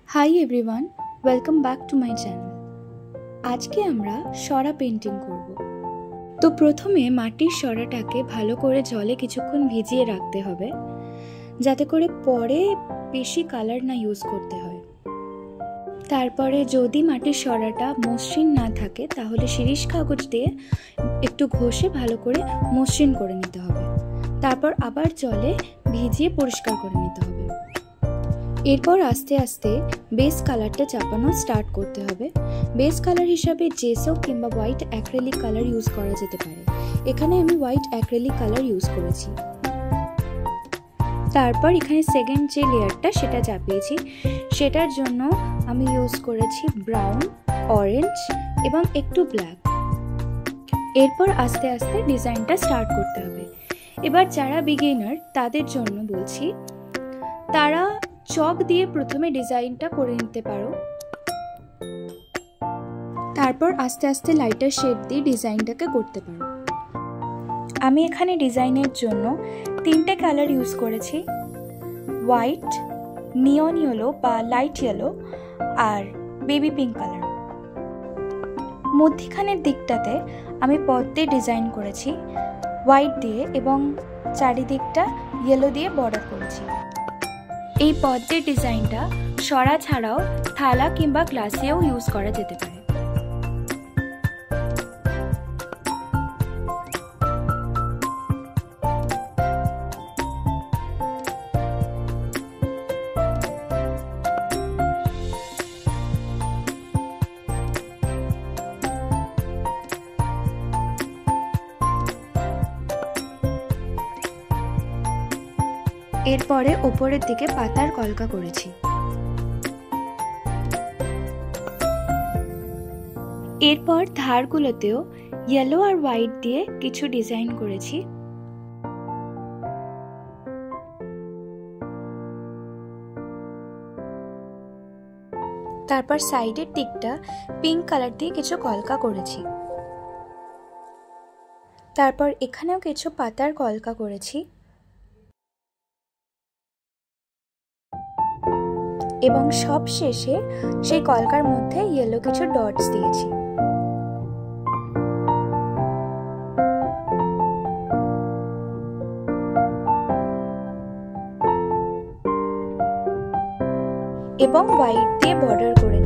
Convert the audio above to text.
Hi everyone, welcome back to my channel. আজকে আমরা সরা পেন্টিং করব। তো প্রথমে মাটির সরাটাকে ভালো করে জলে কিছুক্ষণ ভিজিয়ে রাখতে হবে, যাতে করে পরে বেশি কালার না ইউজ করতে হয়। তারপরে যদি মাটির সরাটা মসৃণ না থাকে তাহলে শিরিষ কাগজ দিয়ে একটু ঘষে ভালো করে মসৃণ করে নিতে হবে। তারপর আবার জলে ভিজিয়ে পরিষ্কার করে নিতে হবে। এরপর আস্তে আস্তে বেস কালারটা চাপানো স্টার্ট করতে হবে। বেস কালার হিসাবে জেসো কিংবা হোয়াইট অ্যাক্রিলিক কালার ইউজ করা যেতে পারে। এখানে আমি হোয়াইট অ্যাক্রিলিক কালার ইউজ করেছি। তারপর এখানে সেকেন্ড যে লেয়ারটা সেটা চাপিয়েছি, সেটার জন্য আমি ইউজ করেছি ব্রাউন, অরেঞ্জ এবং একটু ব্ল্যাক। এরপর আস্তে আস্তে ডিজাইনটা স্টার্ট করতে হবে। এবার যারা বিগিনার তাদের জন্য বলছি, তারা চক দিয়ে প্রথমে ডিজাইনটা করে নিতে পারো। তারপর আস্তে আস্তে লাইটার শেড দিয়ে ডিজাইনটাকে করতে পারো। আমি এখানে ডিজাইনের জন্য তিনটে কালার ইউজ করেছি, হোয়াইট, নিয়ন ইয়েলো বা লাইট ইয়েলো আর বেবি পিঙ্ক কালার। মধ্যখানের দিকটাতে আমি পদ্মে ডিজাইন করেছি হোয়াইট দিয়ে এবং চারিদিকটা ইয়েলো দিয়ে বর্ডার করেছি। এই পদ্মের ডিজাইনটা সরা ছাড়াও থালা কিংবা গ্লাসেও ইউজ করা যেতে পারে। এরপরে উপরের দিকে পাতার কলকা করেছি। এরপর ধারগুলোতেও ইয়েলো আর হোয়াইট দিয়ে কিছু ডিজাইন করেছি। তারপর সাইডের দিকটা পিঙ্ক কালার দিয়ে কিছু কলকা করেছি। তারপর এখানেও কিছু পাতার কলকা করেছি এবং সব শেষে সেই কলকার মধ্যে ইয়েলো কিছু ডটস দিয়েছি। এবং হোয়াইট দিয়ে বর্ডার করে